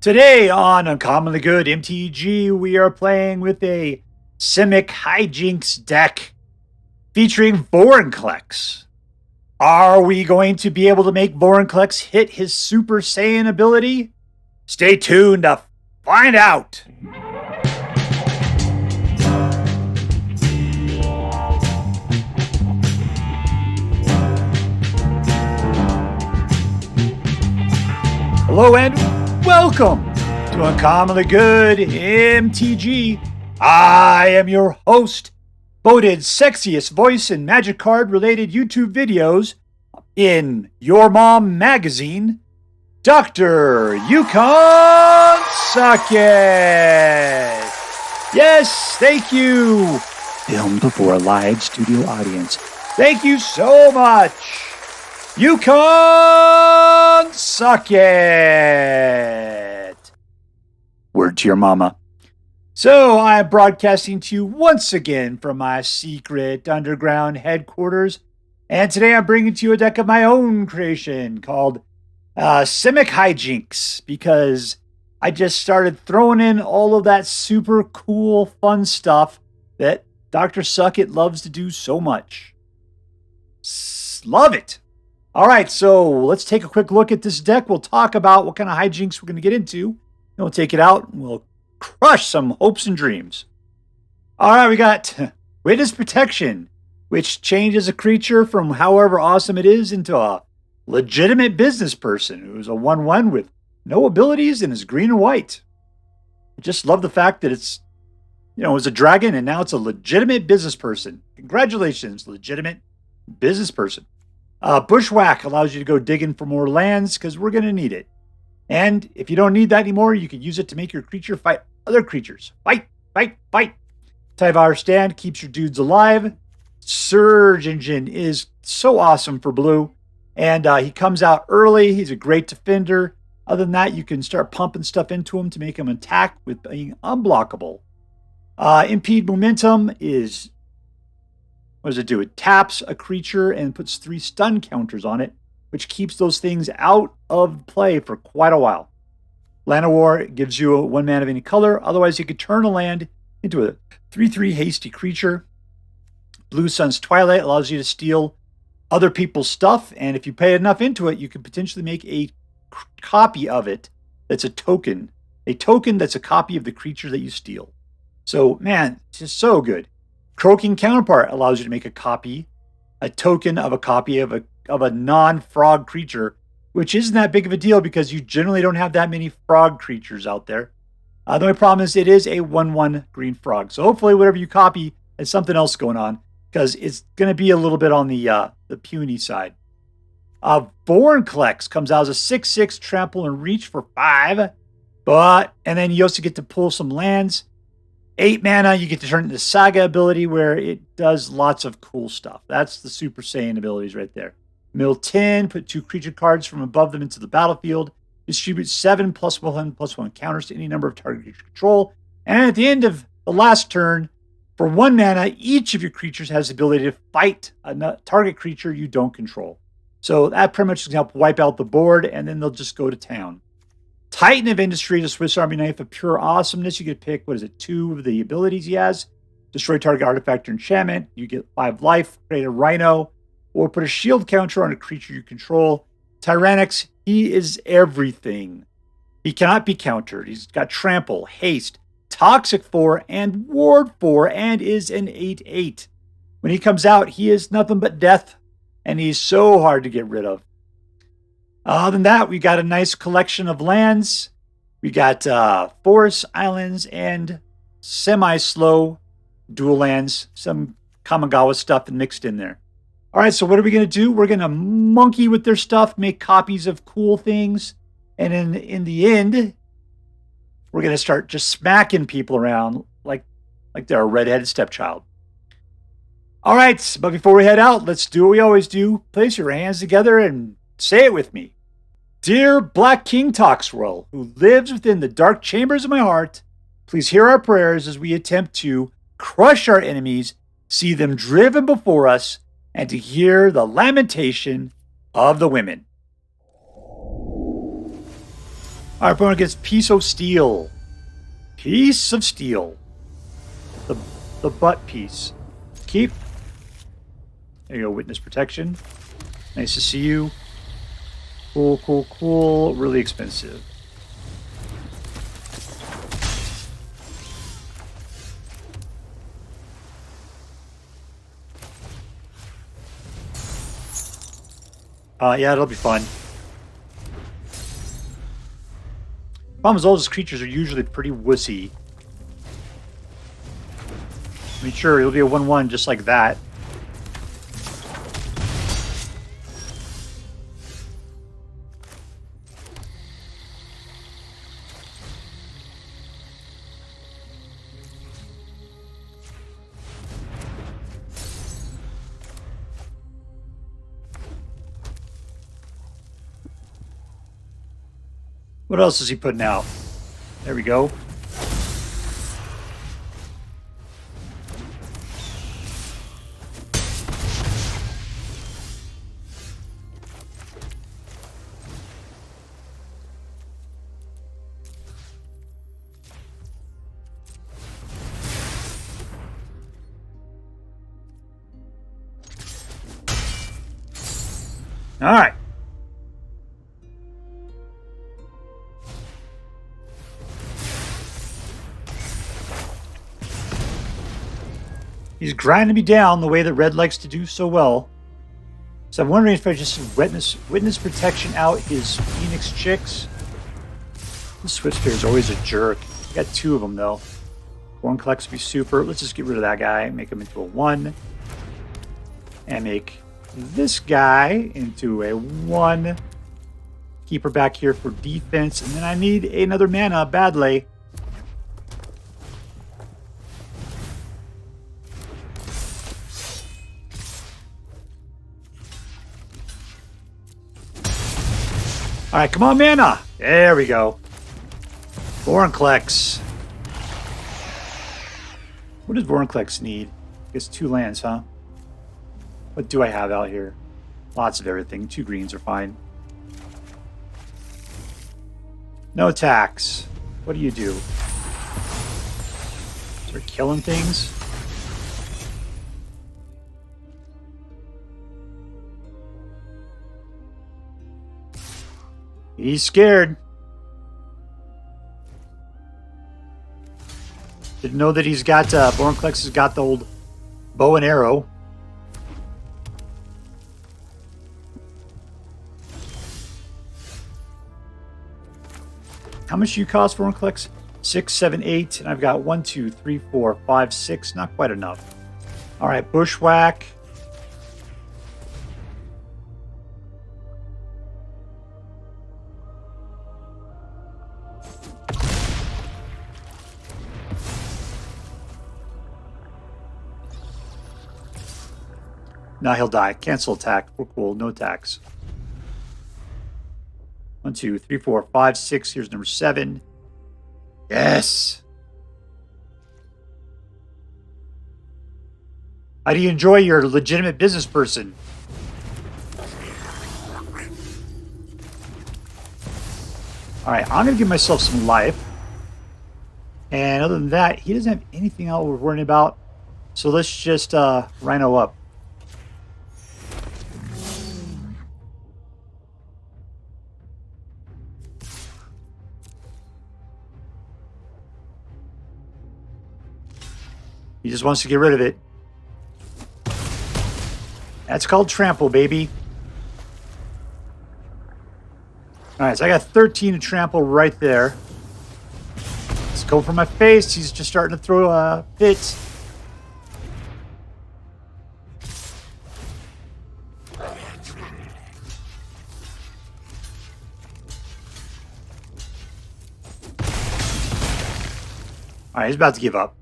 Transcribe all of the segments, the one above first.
Today on Uncommonly Good MTG, we are playing with a Simic Hijinks deck featuring Vorinclex. Are we going to be able to make Vorinclex hit his Super Saiyan ability? Stay tuned to find out. Hello and welcome to Uncommonly Good MTG. I am your host, voted sexiest voice in Magic Card related YouTube videos in Your Mom Magazine, Dr. Yukon SuckIt. Yes, thank you. Filmed before a live studio audience. Thank you so much. Yukon SuckIt. Word to your mama. So I'm broadcasting to you once again from my secret underground headquarters. And today I'm bringing to you a deck of my own creation called Simic Hijinks, because I just started throwing in all of that super cool, fun stuff that Dr. SuckIt loves to do so much. Love it. All right, so let's take a quick look at this deck. We'll talk about what kind of hijinks we're going to get into. Then we'll take it out and we'll crush some hopes and dreams. All right, we got Witness Protection, which changes a creature from however awesome it is into a legitimate business person who's a 1/1 with no abilities and is green and white. I just love the fact that it's, it was a dragon and now it's a legitimate business person. Congratulations, legitimate business person. Bushwhack allows you to go digging for more lands because we're going to need it. And if you don't need that anymore, you can use it to make your creature fight other creatures. Fight, fight, fight. Tyvar Stand keeps your dudes alive. Surge Engine is so awesome for blue. And he comes out early. He's a great defender. Other than that, you can start pumping stuff into him to make him attack with being unblockable. Impede Momentum is... what does it do? It taps a creature and puts 3 stun counters on it, which keeps those things out of play for quite a while. Llanowar gives you a 1 mana of any color. Otherwise, you could turn a land into a 3/3 hasty creature. Blue Sun's Twilight allows you to steal other people's stuff, and if you pay enough into it, you can potentially make a copy of it that's a token. A token that's a copy of the creature that you steal. So, man, it's just so good. Croaking Counterpart allows you to make a token of a copy of a non-frog creature, which isn't that big of a deal because you generally don't have that many frog creatures out there. The only problem is it is a 1/1 green frog. So hopefully whatever you copy has something else going on, because it's going to be a little bit on the puny side. Vorinclex comes out as a 6/6 trample and reach for 5. And then you also get to pull some lands. 8 mana, you get to turn it into Saga ability where it does lots of cool stuff. That's the Super Saiyan abilities right there. Mill 10, put 2 creature cards from above them into the battlefield. Distribute 7 +1/+1 counters to any number of target creature control. And at the end of the last turn, for 1 mana, each of your creatures has the ability to fight a target creature you don't control. So that pretty much can help wipe out the board, and then they'll just go to town. Titan of Industry is a Swiss Army knife of pure awesomeness. You get to pick, 2 of the abilities he has. Destroy target artifact or enchantment. You get 5 life. Create a rhino. Or put a shield counter on a creature you control. Tyrranax, he is everything. He cannot be countered. He's got trample, haste, toxic 4, and ward 4, and is an 8/8. When he comes out, he is nothing but death. And he's so hard to get rid of. Other than that, we got a nice collection of lands. We got forests, islands, and semi-slow dual lands. Some Kamigawa stuff mixed in there. All right, so what are we going to do? We're going to monkey with their stuff, make copies of cool things. And in the end, we're going to start just smacking people around like they're a redheaded stepchild. All right, but before we head out, let's do what we always do. Place your hands together and say it with me. Dear Black King Toxwell, who lives within the dark chambers of my heart, please hear our prayers as we attempt to crush our enemies, see them driven before us, and to hear the lamentation of the women. Our opponent gets Piece of Steel. Piece of Steel. The butt piece. Keep. There you go, Witness Protection. Nice to see you. Cool, cool, cool. Really expensive. Yeah, it'll be fun. Problem is, all those creatures are usually pretty wussy. I mean, sure, it'll be a 1/1 just like that. What else is he putting out? There we go. All right. He's grinding me down the way that Red likes to do so well. So I'm wondering if I just witness protection out his Phoenix Chicks. The Swiftspear is always a jerk. I got 2 of them though. Vorinclex would be super. Let's just get rid of that guy, make him into a 1. And make this guy into a 1. Keep her back here for defense. And then I need another mana badly. All right, come on, mana. There we go. Vorinclex. What does Vorinclex need? I guess 2 lands, huh? What do I have out here? Lots of everything. 2 greens are fine. No attacks. What do you do? Start killing things? He's scared. Didn't know that he's got, Vorinclex has got the old bow and arrow. How much do you cost, Vorinclex? 6, 7, 8, and I've got 1, 2, 3, 4, 5, 6. Not quite enough. All right, Bushwhack. Now he'll die. Cancel attack. We're cool. No attacks. 1, 2, 3, 4, 5, 6. Here's number 7. Yes. How do you enjoy your legitimate business person? All right, I'm going to give myself some life. And other than that, he doesn't have anything else we're worrying about. So let's just Rhino up. He just wants to get rid of it. That's called trample, baby. All right, so I got 13 to trample right there. Let's go for my face. He's just starting to throw fits. All right, he's about to give up.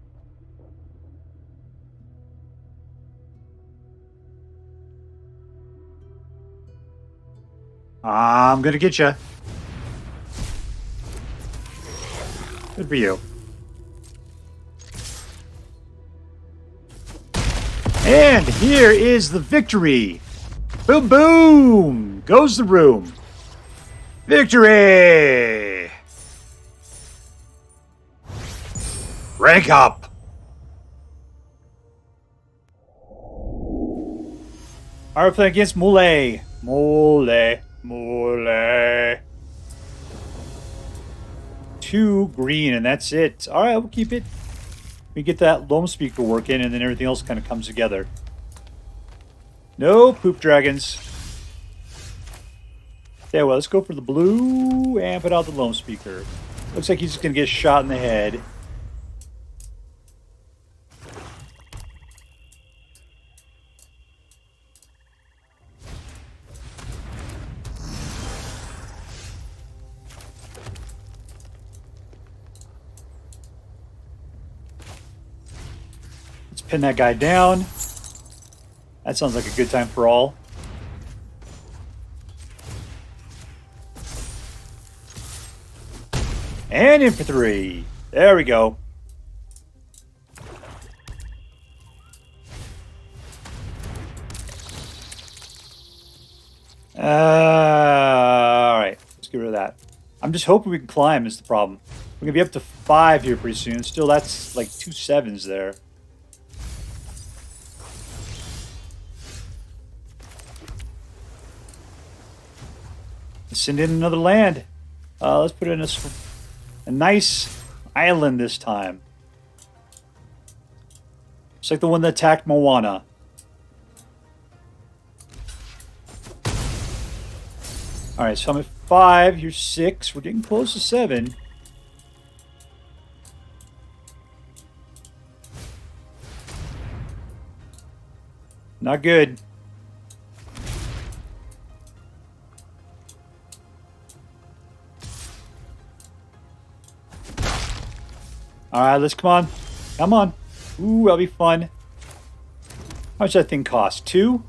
I'm going to get you. Good for you. And here is the victory. Boom, boom. Goes the room. Victory. Rank up! Alright, playing against Moule. Moule. 2 green, and that's it. Alright, we'll keep it. We get that Loamspeaker working, and then everything else kind of comes together. No poop dragons. Yeah, well, let's go for the blue and put out the Loamspeaker. Looks like he's just going to get shot in the head. Let's pin that guy down. That sounds like a good time for all. And in for 3. There we go. Alright. Let's get rid of that. I'm just hoping we can climb is the problem. We're going to be up to 5 here pretty soon. Still, that's like 2 7s there. Let's send in another land. Let's put in a nice island this time. It's like the one that attacked Moana. Alright, so I'm at 5. Here's 6. We're getting close to 7. Not good. Alright, let's come on. Come on. Ooh, that'll be fun. How much does that thing cost? 2?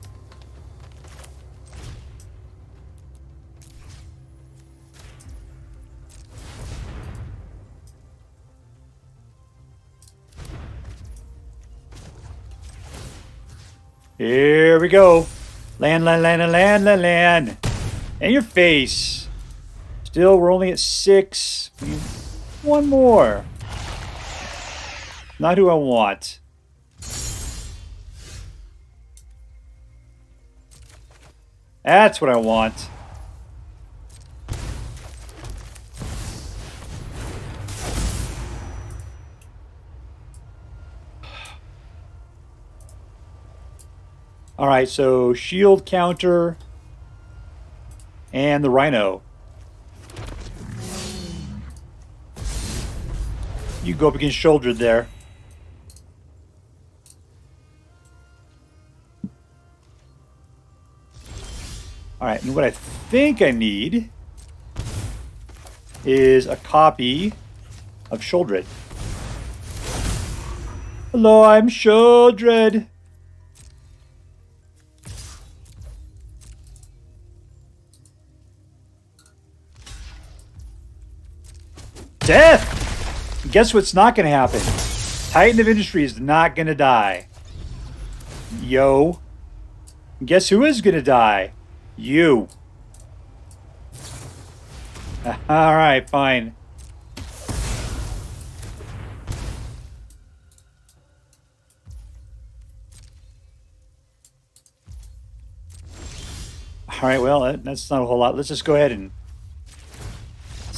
Here we go. Land, land, land, land, land, land. And your face. Still, we're only at 6. We need 1 more. Not who I want. That's what I want. Alright, so shield counter and the Rhino. You go up against shouldered there. Alright, and what I think I need is a copy of Sholdred. Hello, I'm Sholdred. Death! And guess what's not going to happen? Titan of Industry is not going to die. Yo. And guess who is going to die? You. Alright, fine. Alright, well, that's not a whole lot. Let's just go ahead and...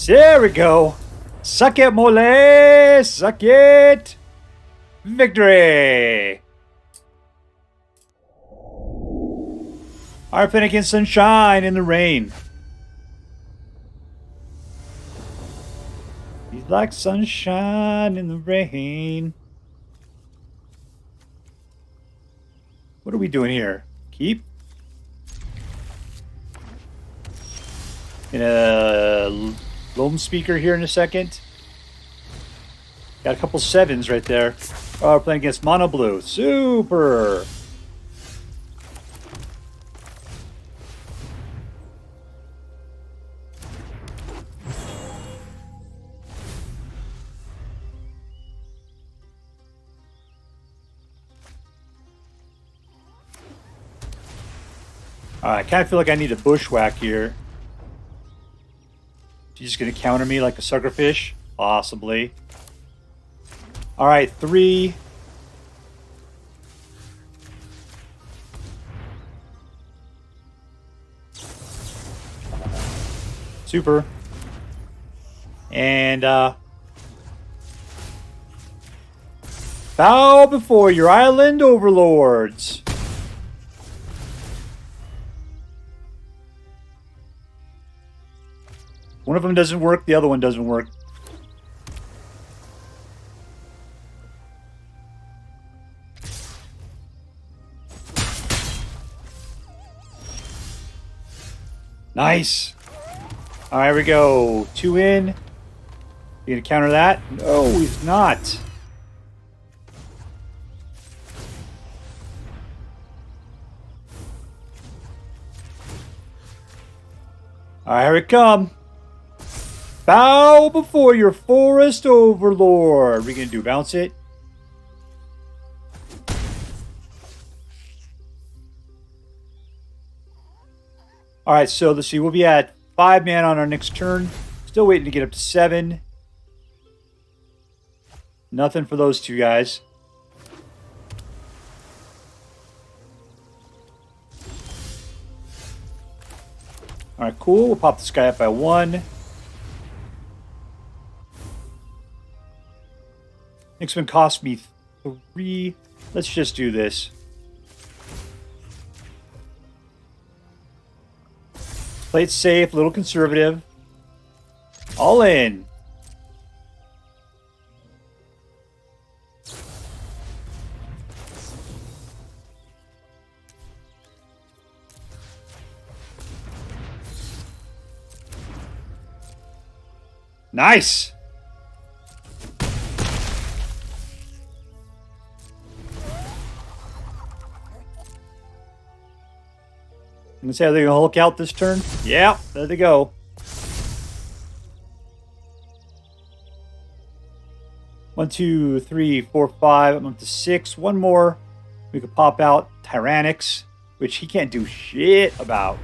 There we go. Suck it, Moule! Suck it! Victory! Our pin against sunshine in the rain. He's like sunshine in the rain. What are we doing here? Keep? In a Loamspeaker here in a second. Got a couple 7s right there. Oh, we're playing against Mono Blue. Super! I kind of feel like I need a Bushwhack here. She's just going to counter me like a suckerfish? Possibly. All right, 3. Super. And bow before your island overlords. One of them doesn't work, the other one doesn't work. Nice. All right, here we go. 2 in. You gonna counter that? No, he's not. All right, here we come. Bow before your forest overlord. We gonna do bounce it? All right, so let's see. We'll be at 5 mana on our next turn. Still waiting to get up to 7. Nothing for those two guys. All right, cool. We'll pop this guy up by 1. Next one cost me 3. Let's just do this. Play it safe, a little conservative. All in. Nice. Let's see how they're going to Hulk out this turn. Yeah, there they go. One, two, three, four, 5. I'm up to 6. One more. We could pop out Tyrranax, which he can't do shit about.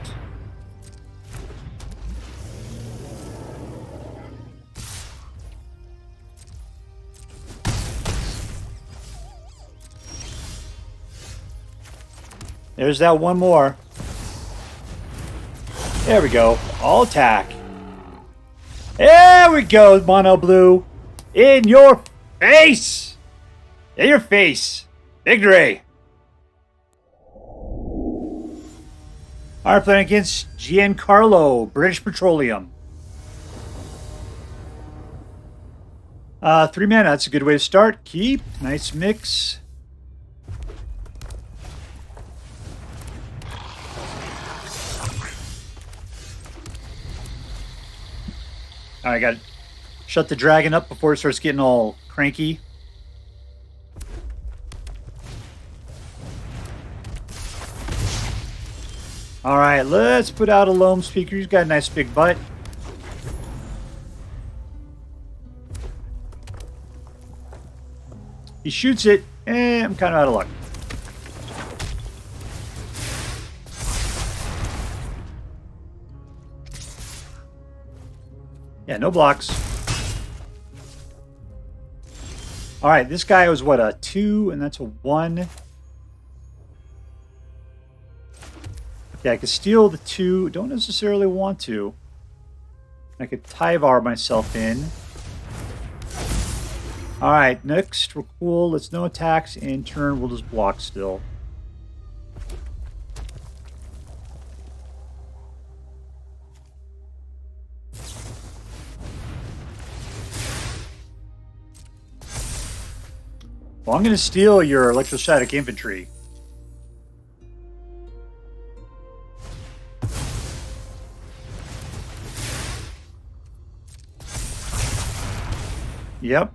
There's that one more. There we go. All attack. There we go, mono blue. In your face. In your face. Victory. Alright, playing against Giancarlo, British Petroleum. 3 mana, that's a good way to start. Keep. Nice mix. Alright, gotta shut the dragon up before it starts getting all cranky. Alright, let's put out a Loamspeaker. He's got a nice big butt. He shoots it, and I'm kind of out of luck. Yeah, no blocks. Alright, this guy was what, a 2, and that's a 1. Okay, I could steal the 2. Don't necessarily want to. I could Tyvar myself in. Alright, next, we're cool. Let's no attacks. In turn, we'll just block still. Well, I'm going to steal your electrostatic infantry. Yep.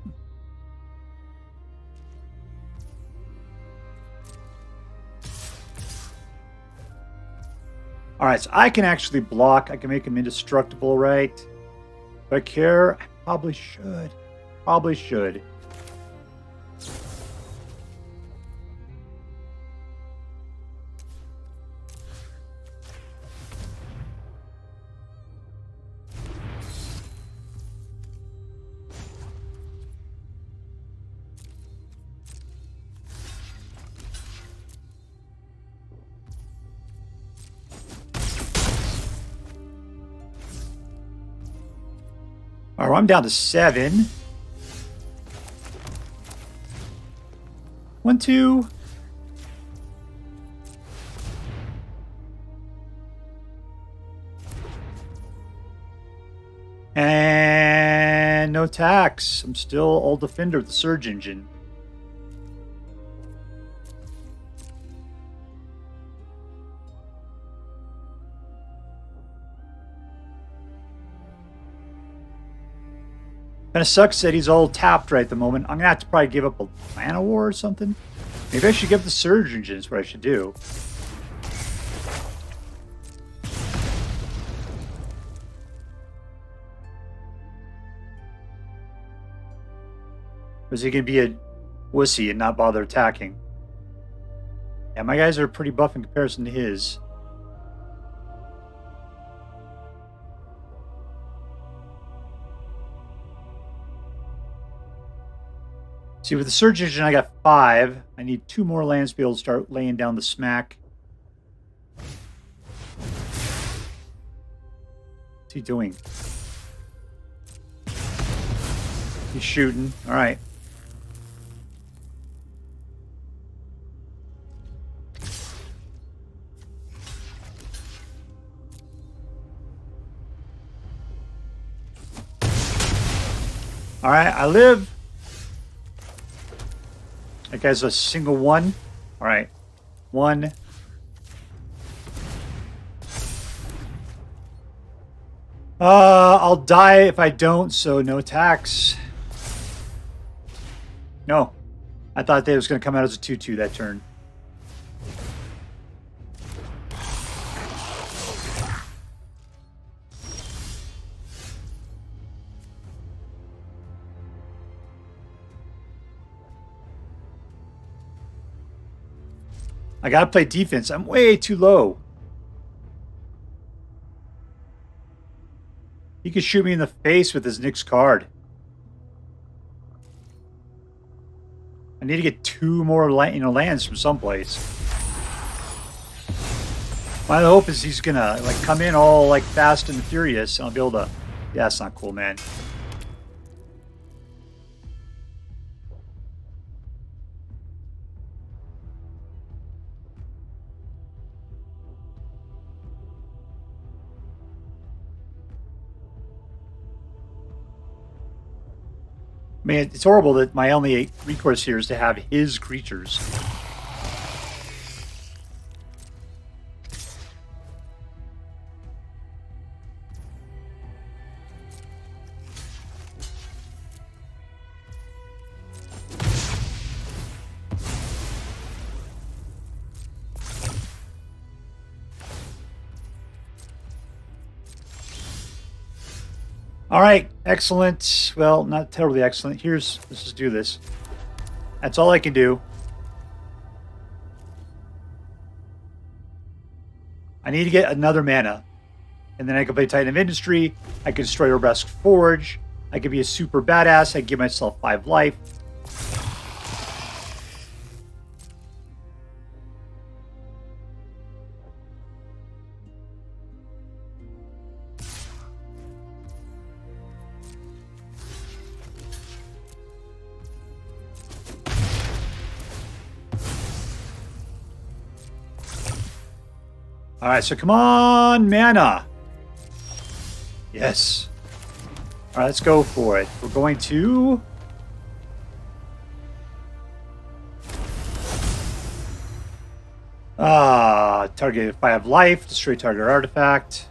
Alright, so I can actually block. I can make him indestructible, right? Do I care? I probably should. Probably should. All right, I'm down to 7. 1, 2. And no tax. I'm still Old Defender with the Surge Engine. Kind of sucks that he's all tapped right at the moment. I'm going to have to probably give up a Llanowar or something. Maybe I should give the Surge Engine is what I should do. Or is he going to be a wussy and not bother attacking? Yeah, my guys are pretty buff in comparison to his. See, with the Surge Engine, I got 5. I need 2 more lands to be able to start laying down the smack. What's he doing? He's shooting. All right. All right, I live. That guy's a single 1. All right. 1. I'll die if I don't, so no tax. No. I thought they was going to come out as a 2-2 that turn. I gotta play defense. I'm way too low. He could shoot me in the face with his next card. I need to get 2 more lands from someplace. My hope is he's gonna like come in all like fast and furious, and I'll be able to. Yeah, that's not cool, man. I mean, it's horrible that my only recourse here is to have his creatures. All right, excellent. Well, not terribly excellent. Let's just do this. That's all I can do. I need to get another mana. And then I can play Titan of Industry. I can destroy Orzhov Forge. I could be a super badass. I can give myself 5 life. All right, so come on, mana. Yes. All right, let's go for it. We're going to... target if I have life, destroy target artifact.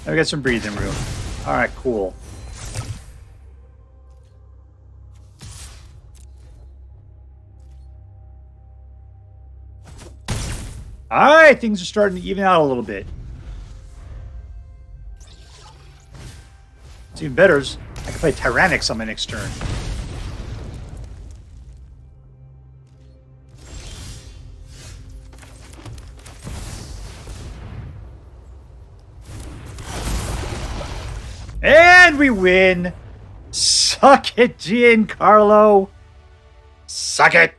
Now we got some breathing room. All right, cool. All right, things are starting to even out a little bit. It's even better. I can play Tyrranax on my next turn. And we win. Suck it, Giancarlo. Suck it.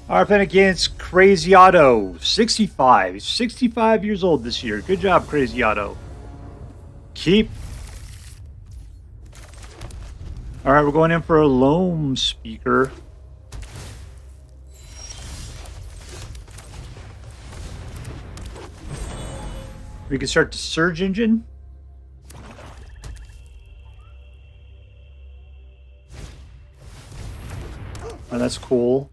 Our opponent against Crazy Otto, 65. He's 65 years old this year. Good job, Crazy Otto. Keep. All right, we're going in for a Loamspeaker. We can start the Surge Engine. Oh, that's cool.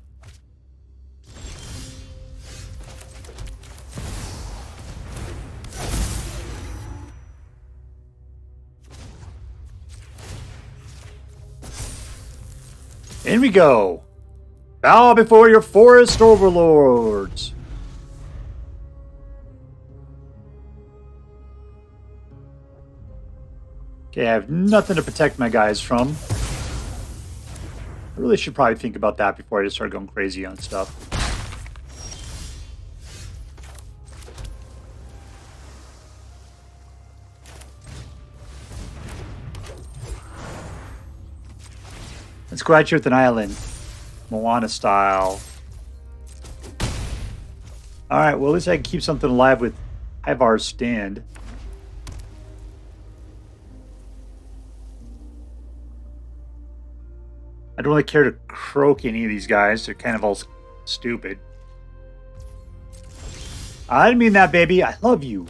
In we go. Bow before your forest overlords. Okay, I have nothing to protect my guys from. I really should probably think about that before I just start going crazy on stuff. Let's go at you with an island. Moana style. Alright, well at least I can keep something alive with Tyvar's stand. I don't really care to croak any of these guys. They're kind of all stupid. I didn't mean that, baby. I love you.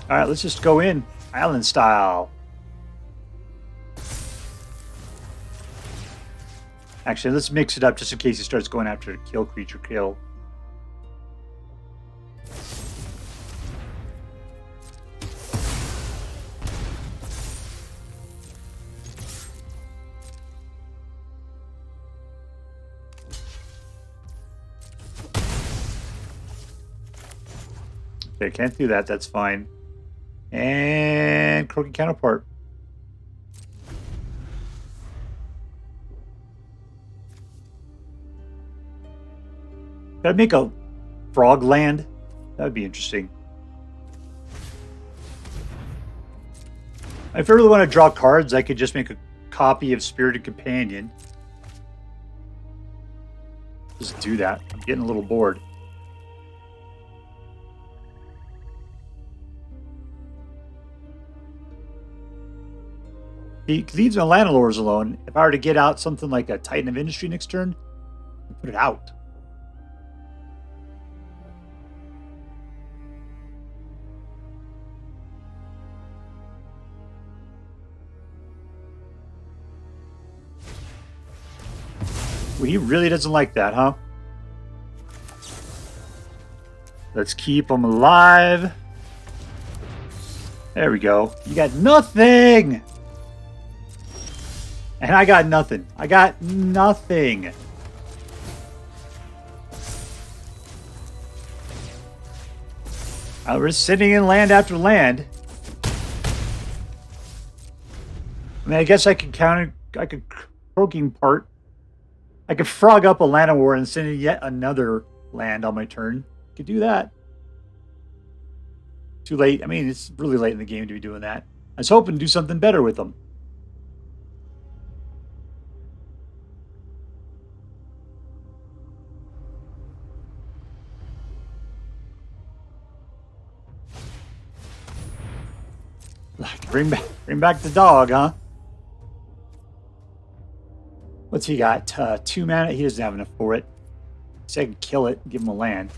Alright, let's just go in. Island style. Actually, let's mix it up just in case he starts going after a kill creature kill. Okay, can't do that. That's fine. And Croaking Counterpart. Could I make a frog land? That would be interesting. If I really want to draw cards, I could just make a copy of Spirited Companion. Just do that. I'm getting a little bored. He leaves my Llanowars alone. If I were to get out something like a Titan of Industry next turn, I'd put it out. Well, he really doesn't like that, huh? Let's keep him alive. There we go. You got nothing! And I got nothing. I got nothing. We're sitting in land after land. I mean, I guess I could counter. I could croaking part. I could frog up a Llanowar and send in yet another land on my turn. Could do that. Too late. I mean, it's really late in the game to be doing that. I was hoping to do something better with them. Bring back the dog, huh? What's he got? 2 mana? He doesn't have enough for it. So I can kill it and give him a land.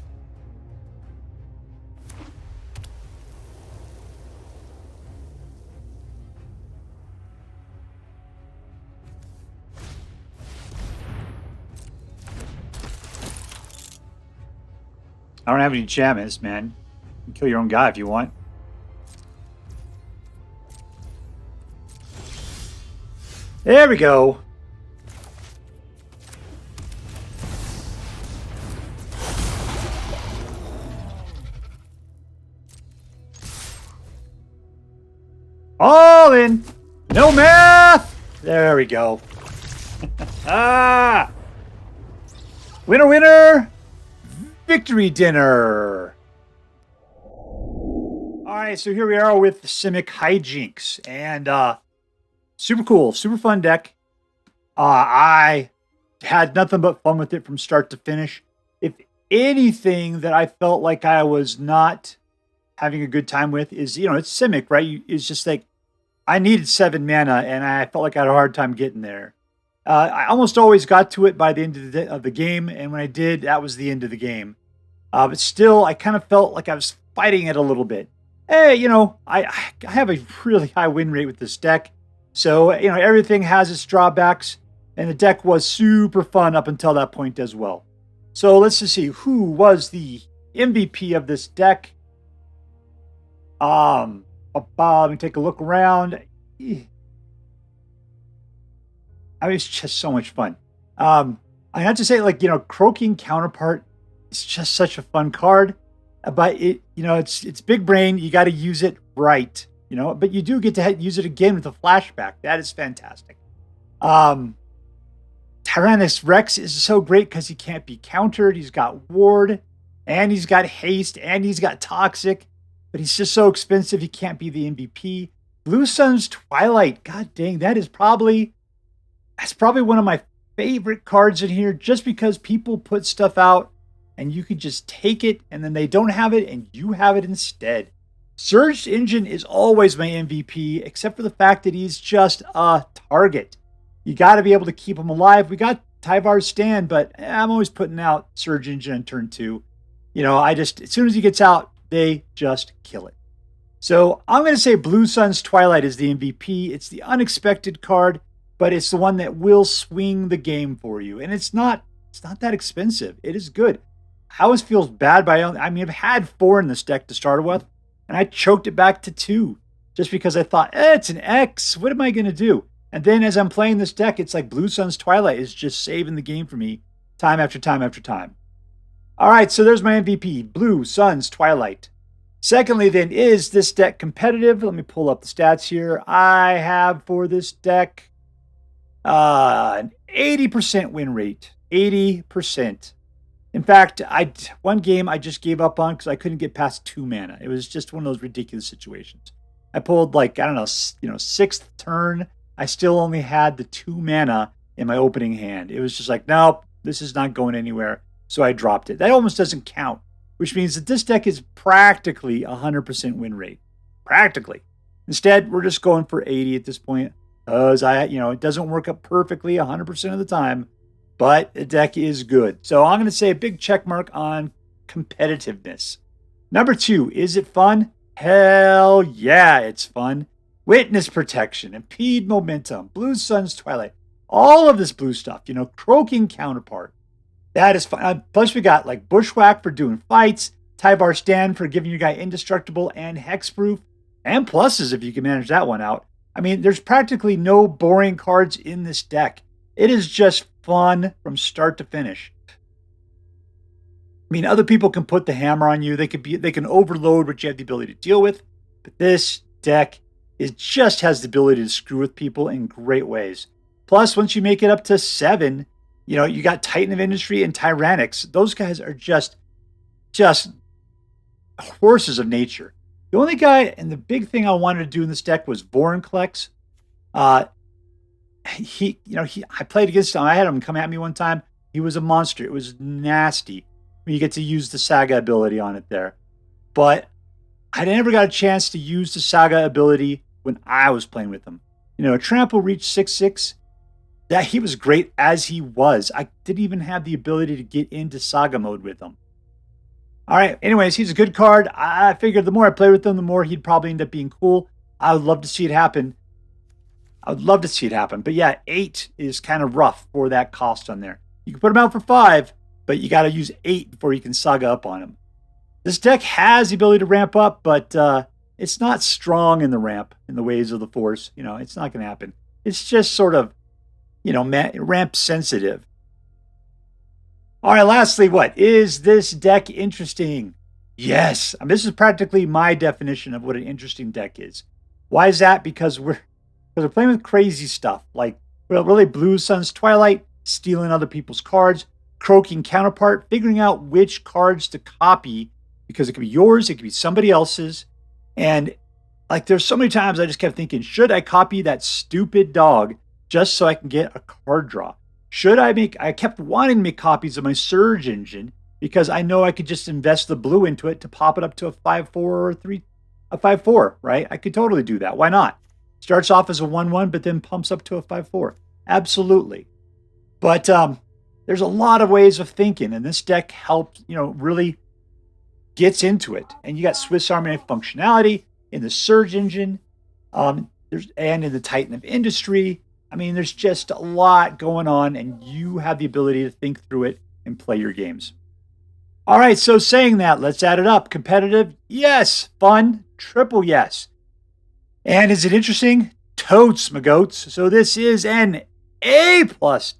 I don't have any enchantments, man. You can kill your own guy if you want. There we go. All in. No math. There we go. Ah. Winner, winner. Victory dinner. All right, so here we are with the Simic Hijinks. And super cool, super fun deck. I had nothing but fun with it from start to finish. If anything that I felt like I was not having a good time with is, it's Simic, right? It's just like I needed 7 mana and I felt like I had a hard time getting there. I almost always got to it by the end of the game, and when I did, that was the end of the game. But still, I kind of felt like I was fighting it a little bit. Hey, I have a really high win rate with this deck. So, everything has its drawbacks, and the deck was super fun up until that point as well. So let's just see who was the MVP of this deck. Let me take a look around. I mean, it's just so much fun. I have to say, Croaking Counterpart is just such a fun card. But it's big brain. You got to use it right, But you do get to use it again with a flashback. That is fantastic. Tyrranax Rex is so great because he can't be countered. He's got ward, and he's got haste, and he's got toxic. But he's just so expensive, he can't be the MVP. Blue Sun's Twilight. God dang, that's probably one of my favorite cards in here, just because people put stuff out and you could just take it, and then they don't have it, and you have it instead. Surge Engine is always my MVP, except for the fact that he's just a target. You got to be able to keep him alive. We got Tyvar's stand, but I'm always putting out Surge Engine on turn 2. As soon as he gets out, they just kill it. So I'm going to say Blue Sun's Twilight is the MVP. It's the unexpected card, but it's the one that will swing the game for you. And it's not that expensive. It is good. I always feel bad I've had 4 in this deck to start with, and I choked it back to 2 just because I thought, it's an X. What am I going to do? And then as I'm playing this deck, it's like Blue Sun's Twilight is just saving the game for me time after time after time. All right, so there's my MVP, Blue Sun's Twilight. Secondly, then, is this deck competitive? Let me pull up the stats here. I have for this deck an 80% win rate. 80%. In fact, one game I just gave up on because I couldn't get past 2 mana. It was just one of those ridiculous situations. I pulled 6th turn. I still only had the 2 mana in my opening hand. It was just like, nope, this is not going anywhere. So I dropped it. That almost doesn't count, which means that this deck is practically 100% win rate. Practically. Instead, we're just going for 80 at this point. Because it doesn't work up perfectly 100% of the time, but the deck is good. So I'm going to say a big check mark on competitiveness. Number 2, is it fun? Hell yeah, it's fun. Witness Protection, Impede Momentum, Blue Sun's Twilight, all of this blue stuff, Croaking Counterpart. That is fun. Plus, we got Bushwhack for doing fights, Tyvar Stand for giving your guy indestructible and hexproof, and pluses if you can manage that one out. I mean, there's practically no boring cards in this deck. It is just fun from start to finish. I mean, other people can put the hammer on you. They can overload what you have the ability to deal with. But this deck, it just has the ability to screw with people in great ways. Plus, once you make it up to 7, you got Titan of Industry and Tyrranax. Those guys are just horses of nature. The only guy and the big thing I wanted to do in this deck was Vorinclex. I played against him. I had him come at me one time. He was a monster. It was nasty. You get to use the Saga ability on it there. But I never got a chance to use the Saga ability when I was playing with him. Trample reached 6/6. That he was great as he was. I didn't even have the ability to get into Saga mode with him. All right. Anyways, he's a good card. I figured the more I played with him, the more he'd probably end up being cool. I would love to see it happen. But yeah, 8 is kind of rough for that cost on there. You can put him out for 5, but you got to use 8 before you can Saga up on him. This deck has the ability to ramp up, but it's not strong in the ramp in the ways of the Force. It's not going to happen. It's just sort of, ramp sensitive. All right, lastly, what? Is this deck interesting? Yes. This is practically my definition of what an interesting deck is. Why is that? Because we're playing with crazy stuff, like really Blue Sun's Twilight, stealing other people's cards, Croaking Counterpart, figuring out which cards to copy, because it could be yours, it could be somebody else's. And there's so many times I just kept thinking, should I copy that stupid dog just so I can get a card draw? I kept wanting to make copies of my Surge engine because I know I could just invest the blue into it to pop it up to a 5-4 or a 5-4, right? I could totally do that. Why not? Starts off as a 1-1, but then pumps up to a 5-4. Absolutely. But there's a lot of ways of thinking, and this deck helps, really gets into it. And you got Swiss Army knife functionality in the Surge engine, and in the Titan of Industry. I mean, there's just a lot going on, and you have the ability to think through it and play your games. All right, so saying that, let's add it up. Competitive? Yes. Fun? Triple yes. And is it interesting? Totes, my goats. So this is an A+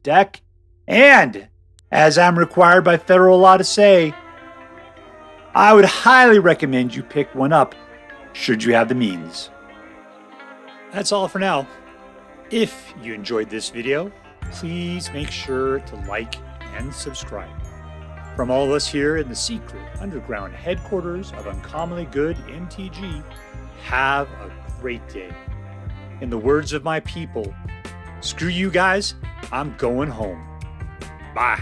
deck. And as I'm required by federal law to say, I would highly recommend you pick one up should you have the means. That's all for now. If you enjoyed this video, please make sure to like and subscribe. From all of us here in the secret underground headquarters of Uncommonly Good MTG, have a great day. In the words of my people, screw you guys, I'm going home. Bye.